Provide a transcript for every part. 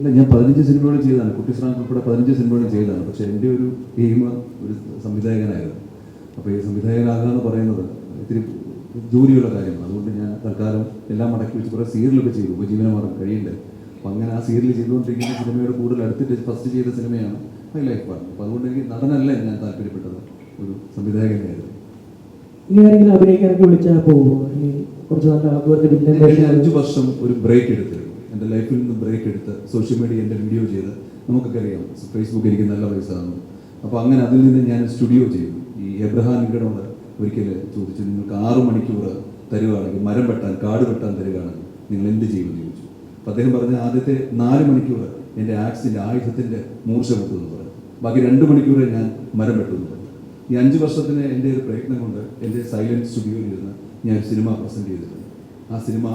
അല്ല, ഞാൻ 15 സിനിമകൾ ചെയ്തതാണ്. കുട്ടി ശ്രാങ്ക് ഉൾപ്പെടെ 15 സിനിമകൾ ചെയ്തതാണ്. പക്ഷേ എൻ്റെ ഒരു എയിം ഒരു സംവിധായകനായിരുന്നു. അപ്പോൾ ഈ സംവിധായകനാകുക എന്ന് പറയുന്നത് ഇത്തിരി ജോലിയുള്ള കാര്യമാണ്. അതുകൊണ്ട് ഞാൻ തൽക്കാലം എല്ലാം മടക്കി വെച്ച് കുറേ സീരിയലൊക്കെ ചെയ്തു, ഉപജീവനമാർഗം കഴിയണ്ടേ. അപ്പം അങ്ങനെ ആ സീരിയൽ ചെയ്തുകൊണ്ടിരിക്കുന്ന സിനിമയോട് കൂടുതൽ അടുത്തിട്ട് ഫസ്റ്റ് ചെയ്ത സിനിമയാണ് മൈ ലൈഫ് പാർട്ണർ. അപ്പോൾ അതുകൊണ്ട് എനിക്ക് നടനല്ല ഞാൻ താല്പര്യപ്പെട്ടത്, ഒരു സംവിധായകനായിരുന്നു. ഇനി ആരെങ്കിലും അഭിനയിക്കാനൊക്കെ വിളിച്ചാൽ പോകുമോ? കുറച്ച് നല്ല 5 വർഷം ഒരു ബ്രേക്ക് എടുത്തിരുന്നു. എൻ്റെ ലൈഫിൽ നിന്ന് ബ്രേക്ക് എടുത്ത് സോഷ്യൽ മീഡിയ എൻ്റെ വീഡിയോ ചെയ്ത്, നമുക്കൊക്കെ അറിയാം ഫേസ്ബുക്ക് എനിക്ക് നല്ല പൈസയാണ്. അപ്പോൾ അങ്ങനെ അതിൽ നിന്ന് ഞാൻ സ്റ്റുഡിയോ ചെയ്തു. ഈ എബ്രഹാം ലിങ്കണോട് ഒരിക്കൽ ചോദിച്ചു, നിങ്ങൾക്ക് 6 മണിക്കൂർ തരുവാണെങ്കിൽ, മരം വെട്ടാൻ കാട് വെട്ടാൻ തരുകയാണെങ്കിൽ നിങ്ങൾ എന്ത് ചെയ്യുമെന്ന് ചോദിച്ചു. അപ്പോൾ അദ്ദേഹം പറഞ്ഞ ആദ്യത്തെ 4 മണിക്കൂർ എൻ്റെ ആയുധത്തിൻ്റെ മൂർച്ച വെട്ടുമെന്ന് പറഞ്ഞു. ബാക്കി 2 മണിക്കൂറെ ഞാൻ മരം വെട്ടുമെന്ന് പറഞ്ഞു. ഈ 5 വർഷത്തിന് എൻ്റെ ഒരു പ്രയത്നം കൊണ്ട് എൻ്റെ സൈലൻറ്റ് സ്റ്റുഡിയോയിൽ ഇരുന്ന് ഞാൻ ഒരു സിനിമ പ്രസൻറ്റ് ചെയ്തിട്ടുണ്ട്. ആ സിനിമ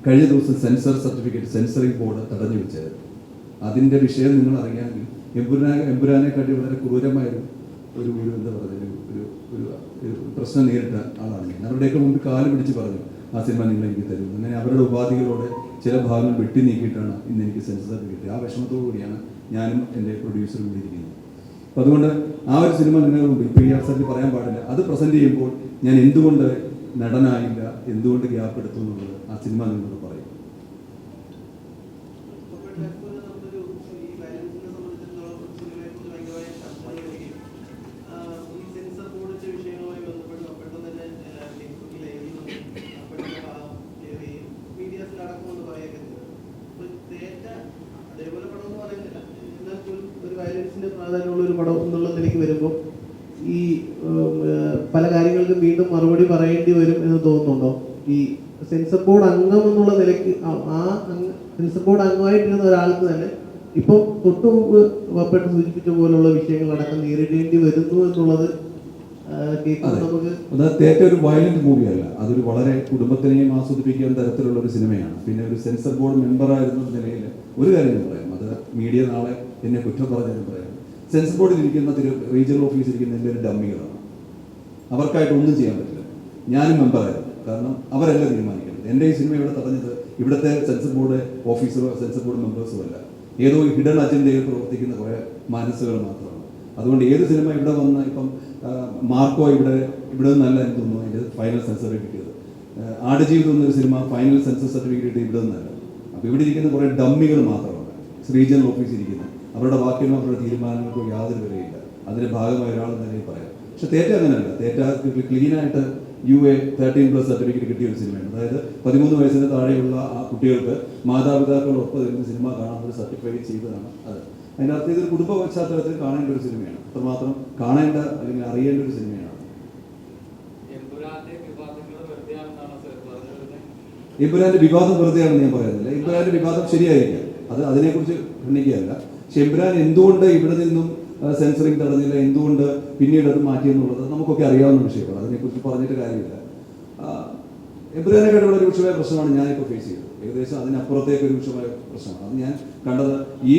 കഴിഞ്ഞ ദിവസം സെൻസറിങ് ബോർഡ് തടഞ്ഞു വെച്ചായിരുന്നു. അതിൻ്റെ വിഷയം നിങ്ങൾ അറിയാമെങ്കിൽ എമ്പുരാനെക്കാട്ടി വളരെ ക്രൂരമായൊരു ഒരു എന്താ പറയുക ഒരു പ്രശ്നം നേരിട്ട ആളാണ് ഞാൻ. അവരുടെയൊക്കെ മുമ്പ് കാല് പിടിച്ച് പറഞ്ഞു, ആ സിനിമ നിങ്ങൾ എനിക്ക് തരും. അങ്ങനെ അവരുടെ ഉപാധികളോടെ ചില ഭാഗങ്ങൾ വെട്ടി നീക്കിയിട്ടാണ് ഇന്ന് എനിക്ക് സെൻസർ സർട്ടിഫിക്കറ്റ്. ആ വിഷമത്തോടു കൂടിയാണ് ഞാനും എൻ്റെ പ്രൊഡ്യൂസറും കൂടിയിരിക്കുന്നത്. അപ്പോൾ അതുകൊണ്ട് ആ ഒരു സിനിമ നിങ്ങളുടെ മുമ്പ് ഇപ്പോൾ ഈ അവസരത്തിൽ പറയാൻ പാടില്ല. അത് പ്രസൻറ്റ് ചെയ്യുമ്പോൾ ഞാൻ എന്തുകൊണ്ട് നടനായില്ല, എന്തുകൊണ്ട് ഗ്യാപ്പ് എടുത്തു എന്നുള്ളത് ആ സിനിമ നിങ്ങളോട് പറയും. പ്രാധാന്യമുള്ളൊരു പടം എന്നുള്ള നിലയ്ക്ക് വരുമ്പോൾ ഈ പല കാര്യങ്ങൾക്കും വീണ്ടും മറുപടി പറയേണ്ടി വരും എന്ന് തോന്നുന്നുണ്ടോ? ഈ സെൻസർ ബോർഡ് അംഗം എന്നുള്ള നിലയ്ക്ക് സെൻസർ ബോർഡ് അംഗമായിട്ടിരുന്ന ഒരാൾക്ക് തന്നെ ഇപ്പം തൊട്ടു മുമ്പ് വപ്പേട്ട് സൂചിപ്പിച്ച പോലുള്ള വിഷയങ്ങളടക്കം നേരിടേണ്ടി വരുന്നു എന്നുള്ളത് നമുക്ക് ഒരു വയലന്റ് മൂവിയല്ല. അതൊരു വളരെ കുടുംബത്തിനെയും ആസ്വദിപ്പിക്കുന്ന തരത്തിലുള്ള ഒരു സിനിമയാണ്. പിന്നെ ഒരു സെൻസർ ബോർഡ് മെമ്പറായിരുന്ന നിലയിൽ ഒരു കാര്യം ഞാൻ പറയാം, അത് മീഡിയ നാളെ എന്നെ കുറ്റം പറഞ്ഞാലും പറയാം. സെൻസർ ബോർഡിൽ ഇരിക്കുന്ന റീജിയണൽ ഓഫീസിൽ ഇരിക്കുന്ന എൻ്റെ ഒരു ഡമ്മികളാണ്. അവർക്കായിട്ട് ഒന്നും ചെയ്യാൻ പറ്റില്ല. ഞാനും മെമ്പറായിരുന്നു. കാരണം അവരല്ല തീരുമാനിക്കുന്നത്. എൻ്റെ ഈ സിനിമ ഇവിടെ തടഞ്ഞത് ഇവിടുത്തെ സെൻസർ ബോർഡ് ഓഫീസറോ സെൻസർ ബോർഡ് മെമ്പേഴ്സോ അല്ല, ഏതോ ഹിഡൻ അജണ്ടയിൽ പ്രവർത്തിക്കുന്ന കുറേ മനസ്സുകൾ മാത്രമാണ്. അതുകൊണ്ട് ഏത് സിനിമ ഇവിടെ വന്ന് ഇപ്പം മാർക്കോ ഇവിടെ നിന്നല്ല എന്ന് തോന്നുന്നു അതിൻ്റെ ഫൈനൽ സെൻസർ കിട്ടിയത്. ആടുജീവിതം എന്നൊരു സിനിമ ഫൈനൽ സെൻസർ സർട്ടിഫിക്കറ്റ് ഇവിടെ നിന്നല്ല. അപ്പോൾ ഇവിടെ ഇരിക്കുന്ന കുറേ ഡമ്മികൾ മാത്രമാണ് റീജിയണൽ ഓഫീസിൽ ഇരിക്കുന്നത്. അവരുടെ വാക്കിനോ അവരുടെ തീരുമാനങ്ങൾക്കോ യാതൊരു വിലയില്ല. അതിൻ്റെ ഭാഗമായ ഒരാളെന്ന് തന്നെ പറയാം. പക്ഷെ തേറ്റ അങ്ങനെയല്ല. തേറ്റ ക്ലീനായിട്ട് UA 13+ സർട്ടിഫിക്കറ്റ് കിട്ടിയ ഒരു സിനിമയാണ്. അതായത് 13 വയസ്സിന് താഴെയുള്ള ആ കുട്ടികൾക്ക് മാതാപിതാക്കളൊപ്പം ഇരുന്ന് സിനിമ കാണാൻ ഒരു സർട്ടിഫൈ ചെയ്തതാണ് അത്. അതിനകത്ത് ഇതൊരു കുടുംബ പശ്ചാത്തലത്തിൽ കാണേണ്ട ഒരു സിനിമയാണ്. അത്രമാത്രം കാണേണ്ട അല്ലെങ്കിൽ അറിയേണ്ട ഒരു സിനിമയാണ്. എമ്പുരാന്റെ വിവാദം വെറുതെയാണെന്ന് ഞാൻ പറയുന്നില്ല. എമ്പുരാന്റെ വിവാദം ശരിയായിരിക്കാം, അത് അതിനെക്കുറിച്ച് ഖണ്ഡിക്കുകയല്ല. പക്ഷെ എമ്പുരാൻ എന്തുകൊണ്ട് ഇവിടെ നിന്നും സെൻസറിങ് തടഞ്ഞില്ല, എന്തുകൊണ്ട് പിന്നീട് അത് മാറ്റിയെന്നുള്ളത് നമുക്കൊക്കെ അറിയാവുന്ന വിഷയമാണ്. അതിനെക്കുറിച്ച് പറഞ്ഞിട്ട് കാര്യമില്ല. എമ്പുരാനെക്കാട്ടുള്ള രൂക്ഷമായ പ്രശ്നമാണ് ഞാനിപ്പോൾ ഫേസ് ചെയ്തത്. ഏകദേശം അതിനപ്പുറത്തേക്ക് രൂക്ഷമായ പ്രശ്നമാണ്. അത് ഞാൻ കണ്ടത് ഈ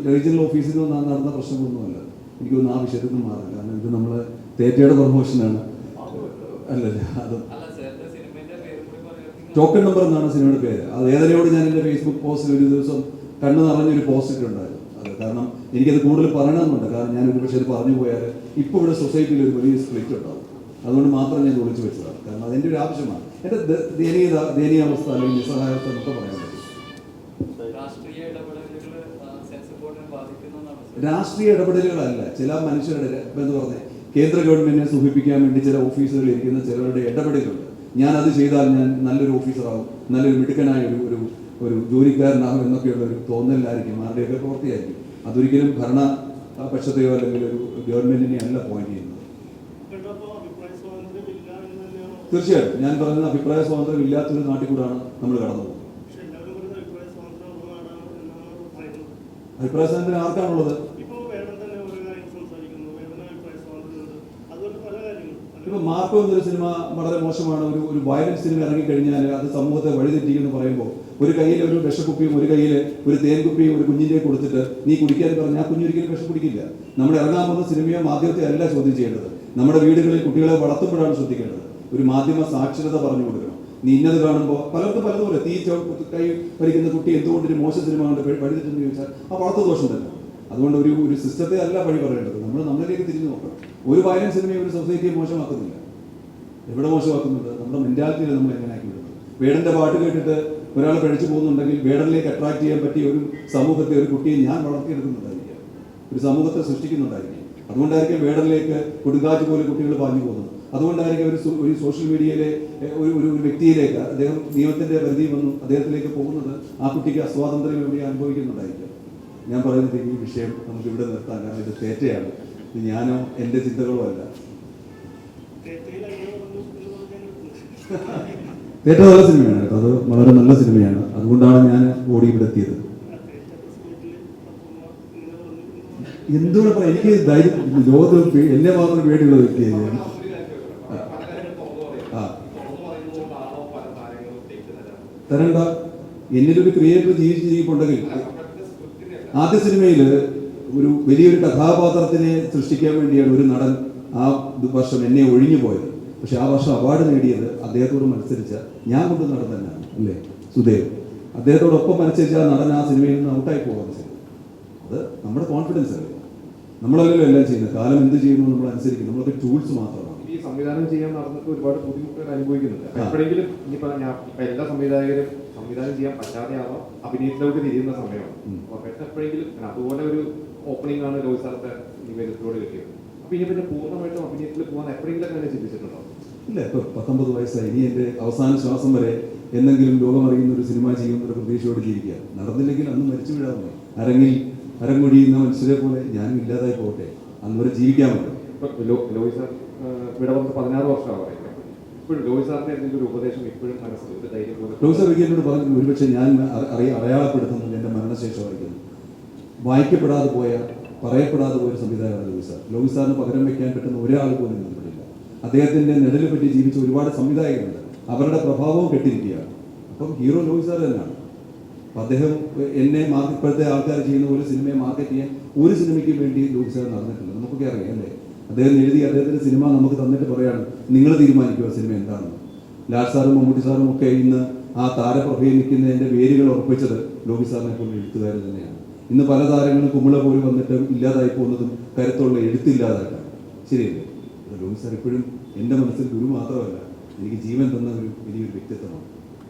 റീജിയണൽ ഓഫീസിൽ നിന്ന് നടന്ന പ്രശ്നമൊന്നുമല്ല. എനിക്കൊന്നും ആ വിഷയത്തിൽ നിന്നും മാറില്ല. കാരണം ഇത് നമ്മൾ തേറ്റയുടെ പ്രൊമോഷനാണ്. അല്ലല്ല, അത് ടോക്കൺ നമ്പർ എന്നാണ് സിനിമയുടെ പേര്. അത് ഏതനയോട് ഞാൻ എൻ്റെ ഫേസ്ബുക്ക് പോസ്റ്റിൽ ഒരു ദിവസം കണ്ണു നിറഞ്ഞൊരു പോസ്റ്റ് ഇട്ടുണ്ടായിരുന്നു. അത് കാരണം എനിക്കത് കൂടുതൽ പറയണമെന്നുണ്ട്. കാരണം ഞാൻ ഒരു പക്ഷേ അത് പറഞ്ഞു പോയാൽ ഇപ്പോൾ ഇവിടെ സൊസൈറ്റിയിൽ ഒരു വലിയ സ്പ്ലിറ്റ് ഉണ്ടാവും. അതുകൊണ്ട് മാത്രം ഞാൻ വിളിച്ചു വെച്ചതാണ്. കാരണം അതെൻ്റെ ഒരു ആവശ്യമാണ്. എൻ്റെ ദയനീയാവസ്ഥ അല്ലെങ്കിൽ നിസ്സഹായാവസ്ഥ എന്നൊക്കെ പറയാൻ പറ്റും. രാഷ്ട്രീയ ഇടപെടലുകളല്ല, ചില മനുഷ്യരുടെ എന്ന് പറഞ്ഞാൽ കേന്ദ്ര ഗവൺമെന്റിനെ സൂചിപ്പിക്കാൻ വേണ്ടി ചില ഓഫീസുകളിൽ ഇരിക്കുന്ന ചിലരുടെ ഇടപെടലുകളുണ്ട്. ഞാൻ അത് ചെയ്താൽ ഞാൻ നല്ലൊരു ഓഫീസറാകും, നല്ലൊരു മിടുക്കനായ ഒരു ജോലിക്കാരനാകും എന്നൊക്കെയുള്ള ഒരു തോന്നലായിരിക്കും, ആരുടെയൊക്കെ പ്രവൃത്തിയായിരിക്കും. അതൊരിക്കലും ഭരണപക്ഷത്തെയോ അല്ലെങ്കിൽ ഒരു ഗവൺമെന്റിനെ അല്ല പോയിന്റ് ചെയ്യുന്നത്. തീർച്ചയായിട്ടും ഞാൻ പറയുന്നത് അഭിപ്രായ സ്വാതന്ത്ര്യം ഇല്ലാത്തൊരു നാട്ടിൽ കൂടാണ് നമ്മൾ കടന്നു പോകുന്നത്. അഭിപ്രായ സ്വാതന്ത്ര്യം ആർക്കാണുള്ളത്? ഇപ്പൊ മാർക്കോ എന്നൊരു സിനിമ വളരെ മോശമാണ്. ഒരു വയലൻസ് സിനിമ ഇറങ്ങിക്കഴിഞ്ഞാൽ അത് സമൂഹത്തെ വഴിതെറ്റിക്കുമെന്ന് പറയുമ്പോൾ ഒരു കയ്യിൽ ഒരു വിഷക്കുപ്പിയും ഒരു കയ്യിൽ ഒരു തേൻകുപ്പിയും ഒരു കുഞ്ഞിൻ്റെ കൊടുത്തിട്ട് നീ കുടിക്കാൻ പറഞ്ഞാൽ ആ കുഞ്ഞൊരിക്കലും വിഷം കുടിക്കില്ല. നമ്മൾ ഇറങ്ങാൻ പോകുന്ന സിനിമയോ മാധ്യമത്തെ അല്ല ചോദ്യം ചെയ്യേണ്ടത്. നമ്മുടെ വീടുകളിൽ കുട്ടികളെ വളർത്തുമ്പോഴാണ് ശ്രദ്ധിക്കേണ്ടത്. ഒരു മാധ്യമ സാക്ഷരത പറഞ്ഞു കൊടുക്കണം. നീ ഇന്നത് കാണുമ്പോൾ പലർക്കും പലതുപോലെ കൈ വലിക്കുന്ന കുട്ടി എന്തുകൊണ്ട് ഒരു മോശം സിനിമ കണ്ട് പഠിച്ചിട്ടെന്ന് ചോദിച്ചാൽ ആ വളർത്തു ദോഷം തന്നെ. അതുകൊണ്ട് ഒരു സിസ്റ്റത്തെ അല്ല വഴി പറയേണ്ടത്, നമ്മൾ നമ്മളിലേക്ക് തിരിഞ്ഞു നോക്കണം. ഒരു വയലൻസ് സിനിമയെ ഒരു സൊസൈറ്റിയെ മോശമാക്കുന്നില്ല. എവിടെ മോശമാക്കുന്നുണ്ട്? നമ്മുടെ മെന്റാലിറ്റിയിൽ നമ്മൾ എങ്ങനെ ആക്കി വിടുന്നത്. വേടന്റെ പാട്ട് കേട്ടിട്ട് ഒരാൾ കഴിച്ചു പോകുന്നുണ്ടെങ്കിൽ വേടനിലേക്ക് അട്രാക്ട് ചെയ്യാൻ പറ്റിയ ഒരു സമൂഹത്തെ, ഒരു കുട്ടിയെ ഞാൻ വളർത്തിയെടുക്കുന്നുണ്ടായിരിക്കാം, ഒരു സമൂഹത്തെ സൃഷ്ടിക്കുന്നുണ്ടായിരിക്കും. അതുകൊണ്ടായിരിക്കും വേടനിലേക്ക് കൊടുങ്കാറ്റ് പോലെ കുട്ടികൾ പാഞ്ഞു പോകുന്നത്. അതുകൊണ്ടായിരിക്കും ഒരു സോഷ്യൽ മീഡിയയിലെ ഒരു വ്യക്തിയിലേക്ക് അദ്ദേഹം നിയമത്തിന്റെ പരിധി വന്നു അദ്ദേഹത്തിലേക്ക് പോകുന്നത് ആ കുട്ടിക്ക് അസ്വാതന്ത്ര്യം എവിടെ അനുഭവിക്കുന്നുണ്ടായിരിക്കും. ഞാൻ പറയുന്നത് ഈ വിഷയം നമുക്ക് ഇവിടെ നിർത്താൻ, കാരണം ഇത് തേറ്റയാണ്, ഇത് ഞാനോ എൻ്റെ ചിന്തകളോ അല്ല. തേറ്റ നല്ല സിനിമയാണ് കേട്ടോ, അത് വളരെ നല്ല സിനിമയാണ്. അതുകൊണ്ടാണ് ഞാൻ ഓടി ഇവിടെ എത്തിയത്. എന്തുകൊണ്ട് പറയാം, എനിക്ക് ധൈര്യം, ലോകത്തിൽ എന്നെ മാത്രം പേടിയുള്ള വ്യക്തിയാണ്. തരണ്ട, എന്നിലൊരു ക്രിയേറ്റർ ജീവിച്ചിരിപ്പുണ്ടെങ്കിൽ ആദ്യ സിനിമയിൽ ഒരു വലിയൊരു കഥാപാത്രത്തിനെ സൃഷ്ടിക്കാൻ വേണ്ടിയാണ് ഒരു നടൻ ആ വർഷം എന്നെ ഒഴിഞ്ഞു പോയത്. പക്ഷെ ആ വർഷം അവാർഡ് നേടിയത് അദ്ദേഹത്തോട് മത്സരിച്ച ഞാൻ കൊണ്ട് നടൻ തന്നെയാണ്, അല്ലേ സുദേവ്. അദ്ദേഹത്തോടൊപ്പം മത്സരിച്ച ആ നടൻ ആ സിനിമയിൽ നിന്ന് ഔട്ടായി പോകാൻ ചെയ്തു. അത് നമ്മുടെ കോൺഫിഡൻസ് അല്ലേ, നമ്മളല്ലല്ലോ എല്ലാം ചെയ്യുന്നത്. കാലം എന്ത് ചെയ്യുന്നു നമ്മൾ അനുസരിക്കും, നമ്മളൊക്കെ ടൂൾസ് മാത്രമാണ്. ഈ സംവിധാനം ചെയ്യാൻ നടന്നിട്ട് ഒരുപാട് ബുദ്ധിമുട്ടുകൾ അനുഭവിക്കുന്നുണ്ട്. എപ്പോഴെങ്കിലും ഇനിയിപ്പോ ഞാൻ എല്ലാ സംവിധായകരും സംവിധാനം ചെയ്യാൻ പറ്റാതെയാവാം അഭിനയത്തിലോട്ട് തിരിയുന്ന സമയമാണ്. എപ്പോഴെങ്കിലും അതുപോലെ ഒരു ഓപ്പണിംഗ് ആണ് രോഹിത് സാറിന്റെ നിവേദനത്തിലൂടെ കിട്ടിയത്. അപ്പൊ ഇനി പിന്നെ പൂർണ്ണമായിട്ടും അഭിനയത്തിൽ പോകാൻ എപ്പോഴെങ്കിലും അങ്ങനെ ചിന്തിച്ചിട്ടുണ്ടോ? ഇല്ല, ഇപ്പൊ 19 വയസ്സായി, ഇനി എൻ്റെ അവസാന ശ്വാസം വരെ എന്തെങ്കിലും ലോകമറിയുന്ന ഒരു സിനിമ ചെയ്യുന്നൊരു പ്രതീക്ഷയോട് ജീവിക്കുക. നടന്നില്ലെങ്കിൽ അന്ന് മരിച്ചു വീഴാമോ? അരങ്ങൊഴിയുന്ന മനുഷ്യരെ പോലെ ഞാനും ഇല്ലാതായി പോകട്ടെ, അന്ന് വരെ ജീവിക്കാൻ പറ്റും. ലോഹിത് സാർ ഇവിടെ വന്ന് 16 വർഷമാണ്. ഇപ്പോഴും ലോഹിത് സാറിന്റെ എന്തെങ്കിലും ഒരു ഉപദേശം ഇപ്പോഴും മനസ്സിൽ ഒരു ധൈര്യം പോലെ? ലോഹിത് സാർ എന്നോട് പറഞ്ഞു, ഒരുപക്ഷെ ഞാൻ അടയാളപ്പെടുത്തുന്നത് എൻ്റെ മരണശേഷമായിരിക്കുന്നു. വായിക്കപ്പെടാതെ പോയ, പറയപ്പെടാതെ പോയ ഒരു സംവിധായകനാണ് ലോഹിത് സാർ. ലോഹിത് സാറിന് പകരം വയ്ക്കാൻ പറ്റുന്ന ഒരാൾ പോലും നിലവിലില്ല. അദ്ദേഹത്തിന്റെ നിഴലിനെ പറ്റി ജീവിച്ച ഒരുപാട് സംവിധായകരുണ്ട്, അവരുടെ പ്രഭാവവും കെട്ടിരിക്കുകയാണ്. അപ്പം ഹീറോ ലോഹിത് സാർ തന്നെയാണ്. അപ്പം അദ്ദേഹം എന്നെ ഇപ്പോഴത്തെ ആൾക്കാർ ചെയ്യുന്ന ഒരു സിനിമയെ മാർക്കറ്റ് ചെയ്യാൻ ഒരു സിനിമയ്ക്ക് വേണ്ടി ലോഹിത് സാർ നടന്നിട്ടില്ല. നമുക്കൊക്കെ അറിയാം അല്ലേ, അദ്ദേഹം എഴുതി അദ്ദേഹത്തിന്റെ സിനിമ നമുക്ക് തന്നിട്ട് പറയാണ് നിങ്ങൾ തീരുമാനിക്കുക സിനിമ എന്താണെന്ന്. ലാൽ സാറും മമ്മൂട്ടി സാറും ഒക്കെ ഇന്ന് ആ താരപ്രഭയിൽ നിൽക്കുന്നതിന്റെ വേരുകൾ ഉറപ്പിച്ചത് ലോഹിത് സാറിനെ പോലെ എഴുത്തുകാർ തന്നെയാണ്. ഇന്ന് പല താരങ്ങളും കുമിള പോലും വന്നിട്ട് ഇല്ലാതായി പോകുന്നതും കരുത്തുള്ള എഴുത്തില്ലാതായിട്ടാണ്. ശരിയല്ലേ? ലോഹിത് സാർ ഇപ്പോഴും എൻ്റെ മനസ്സിൽ ഗുരു മാത്രമല്ല, എനിക്ക് ജീവൻ തന്ന ഒരു വലിയൊരു വ്യക്തിത്വമാണ്.